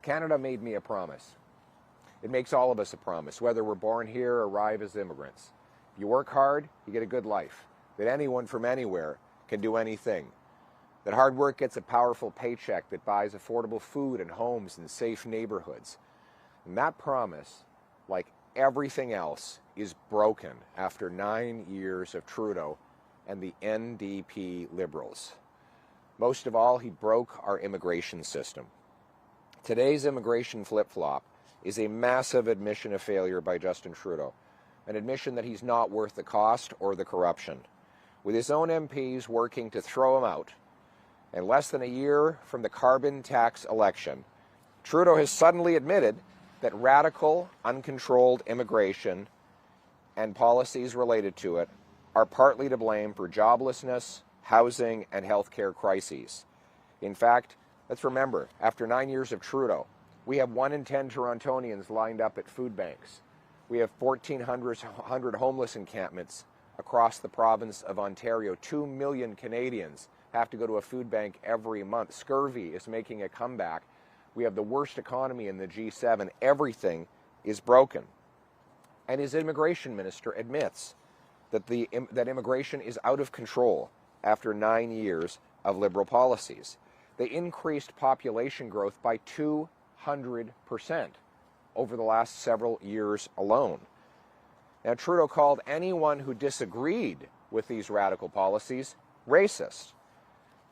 Canada made me a promise. It makes all of us a promise, whether we're born here or arrive as immigrants. If you work hard, you get a good life. That anyone from anywhere can do anything. That hard work gets a powerful paycheck that buys affordable food and homes and safe neighborhoods. And that promise, like everything else, is broken after 9 years of Trudeau and the NDP Liberals. Most of all, he broke our immigration system. Today's immigration flip-flop is a massive admission of failure by Justin Trudeau, an admission that he's not worth the cost or the corruption. With his own MPs working to throw him out, and less than a year from the carbon tax election, Trudeau has suddenly admitted that radical, uncontrolled immigration and policies related to it are partly to blame for joblessness, housing, and healthcare crises. In fact, let's remember, after 9 years of Trudeau, we have 1 in 10 Torontonians lined up at food banks. We have 1,400 homeless encampments across the province of Ontario. 2 million Canadians have to go to a food bank every month. Scurvy is making a comeback. We have the worst economy in the G7. Everything is broken. And his immigration minister admits that that immigration is out of control after 9 years of Liberal policies. They increased population growth by 200% over the last several years alone. Now, Trudeau called anyone who disagreed with these radical policies racist.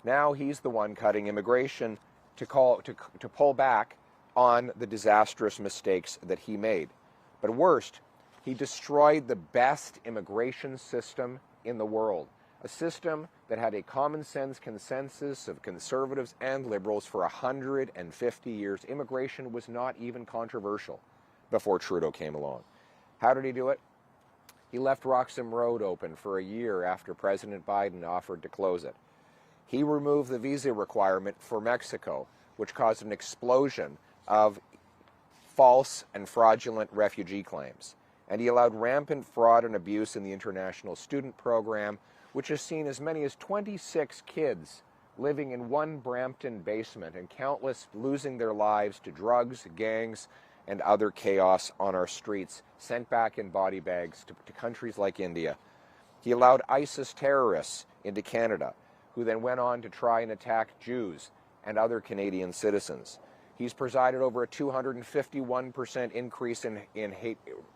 Now he's the one cutting immigration to pull back on the disastrous mistakes that he made. But worst, he destroyed the best immigration system in the world, a system that had a common sense consensus of conservatives and liberals for 150 years. Immigration was not even controversial before Trudeau came along. How did he do it? He left Roxham Road open for a year after President Biden offered to close it. He removed the visa requirement for Mexico, which caused an explosion of false and fraudulent refugee claims. And he allowed rampant fraud and abuse in the international student program, which has seen as many as 26 kids living in one Brampton basement and countless losing their lives to drugs, gangs, and other chaos on our streets, sent back in body bags to countries like India. He allowed ISIS terrorists into Canada, who then went on to try and attack Jews and other Canadian citizens. He's presided over a 251% increase in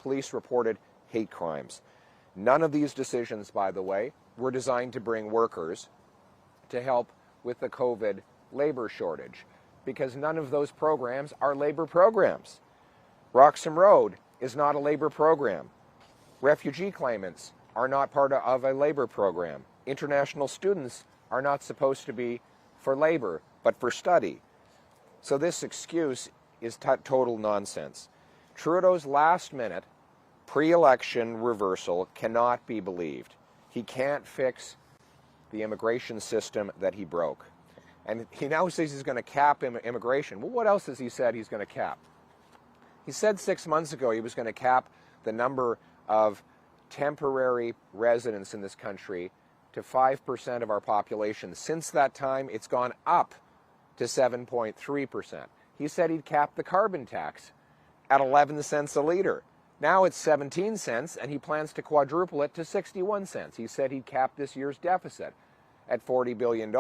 police-reported hate crimes. None of these decisions, by the way, were designed to bring workers to help with the COVID labor shortage, because none of those programs are labor programs. Roxham Road is not a labor program. Refugee claimants are not part of a labor program. International students are not supposed to be for labor, but for study. So this excuse is total nonsense. Trudeau's last-minute, pre-election reversal cannot be believed. He can't fix the immigration system that he broke. And he now says he's going to cap immigration. Well, what else has he said he's going to cap? He said 6 months ago he was going to cap the number of temporary residents in this country to 5% of our population. Since that time, it's gone up to 7.3%. He said he'd cap the carbon tax at 11 cents a liter. Now it's 17 cents, and he plans to quadruple it to 61 cents. He said he'd cap this year's deficit at $40 billion.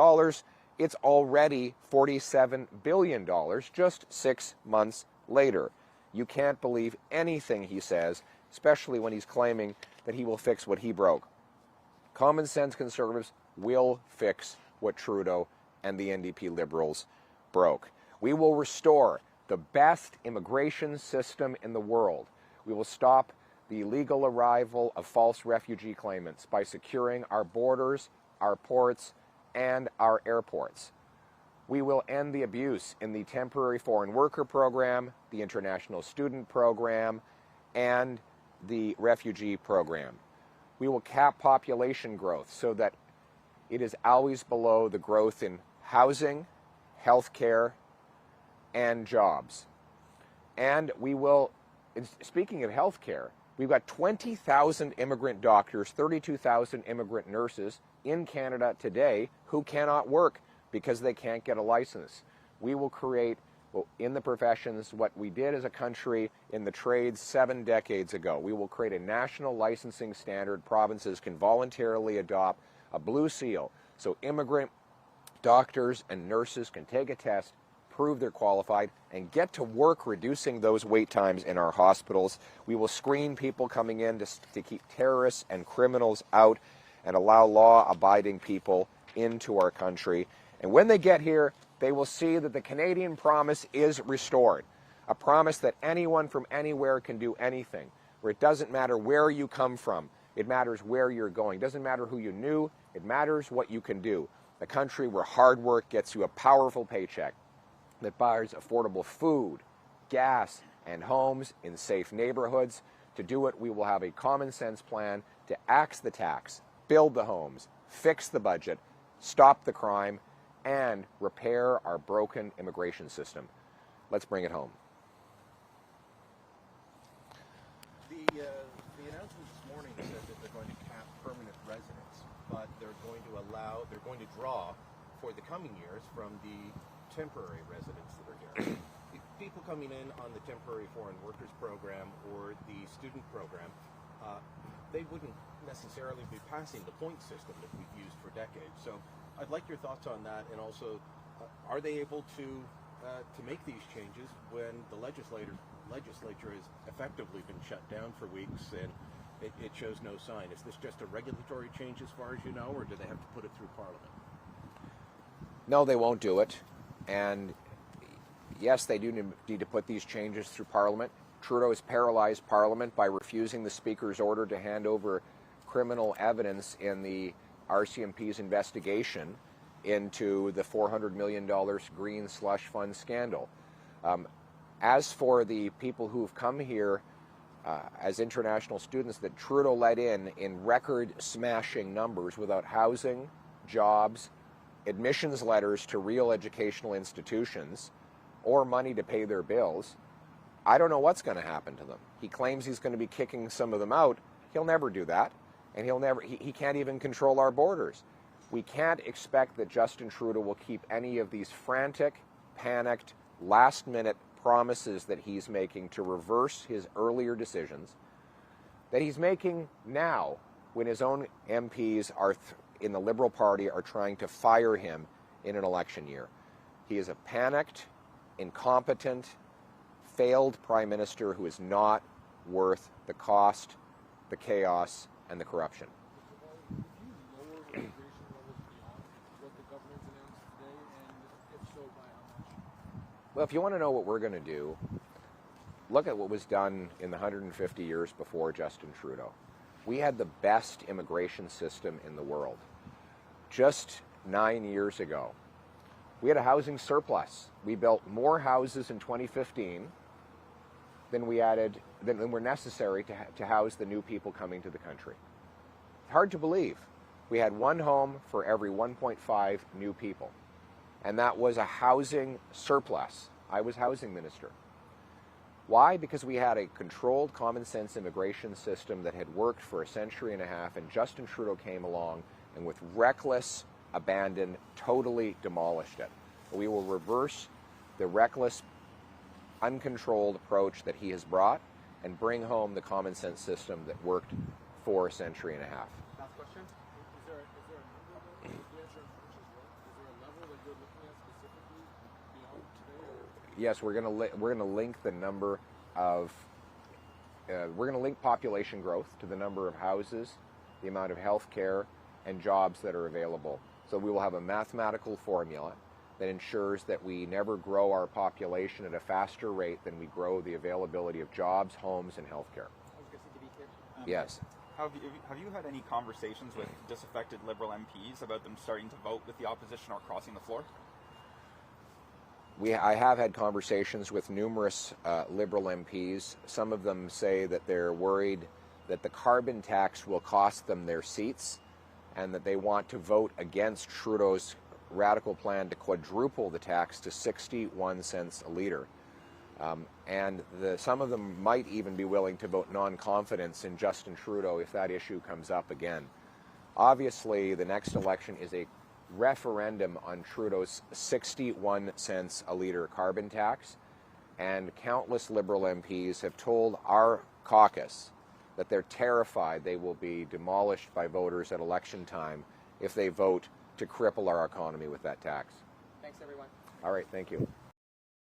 It's already $47 billion just 6 months later. You can't believe anything he says, especially when he's claiming that he will fix what he broke. Common sense conservatives will fix what Trudeau and the NDP Liberals broke. We will restore the best immigration system in the world. We will stop the illegal arrival of false refugee claimants by securing our borders, our ports, and our airports. We will end the abuse in the temporary foreign worker program, the international student program, and the refugee program. We will cap population growth so that it is always below the growth in housing, healthcare, and jobs. And we will, speaking of healthcare, we've got 20,000 immigrant doctors, 32,000 immigrant nurses in Canada today who cannot work because they can't get a license. We will create in the professions, what we did as a country in the trades 7 decades ago. We will create a national licensing standard. Provinces can voluntarily adopt a blue seal, so immigrant doctors and nurses can take a test, prove they're qualified, and get to work reducing those wait times in our hospitals. We will screen people coming in to keep terrorists and criminals out and allow law-abiding people into our country. And when they get here, they will see that the Canadian promise is restored, a promise that anyone from anywhere can do anything, where it doesn't matter where you come from, it matters where you're going. It doesn't matter who you knew, it matters what you can do. A country where hard work gets you a powerful paycheck, that buys affordable food, gas, and homes in safe neighborhoods. To do it, we will have a common sense plan to axe the tax, build the homes, fix the budget, stop the crime, and repair our broken immigration system. Let's bring it home. The announcement this morning said that they're going to cap permanent residents, but they're going to draw for the coming years from the temporary residents that are here. People coming in on the temporary foreign workers program or the student program, they wouldn't necessarily be passing the point system that we've used for decades. So I'd like your thoughts on that, and also, are they able to make these changes when the legislature has effectively been shut down for weeks and it shows no sign? Is this just a regulatory change as far as you know, or do they have to put it through Parliament? No, they won't do it. And yes, they do need to put these changes through Parliament. Trudeau has paralyzed Parliament by refusing the Speaker's order to hand over criminal evidence in the RCMP's investigation into the $400 million green slush fund scandal. As for the people who've come here as international students that Trudeau let in record-smashing numbers without housing, jobs, admissions letters to real educational institutions, or money to pay their bills, I don't know what's going to happen to them. He claims he's going to be kicking some of them out. He'll never do that, and he can't even control our borders. We can't expect that Justin Trudeau will keep any of these frantic, panicked, last-minute promises that he's making to reverse his earlier decisions, that he's making now when his own MPs in the Liberal Party are trying to fire him in an election year. He is a panicked, incompetent, failed prime minister who is not worth the cost, the chaos, and the corruption. Well, if you want to know what we're going to do, look at what was done in the 150 years before Justin Trudeau. We had the best immigration system in the world. Just 9 years ago, we had a housing surplus. We built more houses in 2015 than were necessary to house the new people coming to the country. Hard to believe. We had one home for every 1.5 new people. And that was a housing surplus. I was housing minister. Why? Because we had a controlled, common sense immigration system that had worked for a century and a half, and Justin Trudeau came along and with reckless abandon totally demolished it. We will reverse the reckless, uncontrolled approach that he has brought and bring home the common sense system that worked for a century and a half. Last question. Is there a number that the answer unfortunately is there a level that you're looking at specifically beyond today? Yes, we're going to link the number of we're going to link population growth to the number of houses, the amount of health care, and jobs that are available. So we will have a mathematical formula that ensures that we never grow our population at a faster rate than we grow the availability of jobs, homes, and health care. Yes. Have you had any conversations with disaffected Liberal MPs about them starting to vote with the opposition or crossing the floor? I have had conversations with numerous Liberal MPs. Some of them say that they're worried that the carbon tax will cost them their seats and that they want to vote against Trudeau's radical plan to quadruple the tax to 61 cents a litre. And some of them might even be willing to vote non-confidence in Justin Trudeau if that issue comes up again. Obviously, the next election is a referendum on Trudeau's 61 cents a litre carbon tax, and countless Liberal MPs have told our caucus that they're terrified they will be demolished by voters at election time if they vote to cripple our economy with that tax. Thanks, everyone. All right, thank you.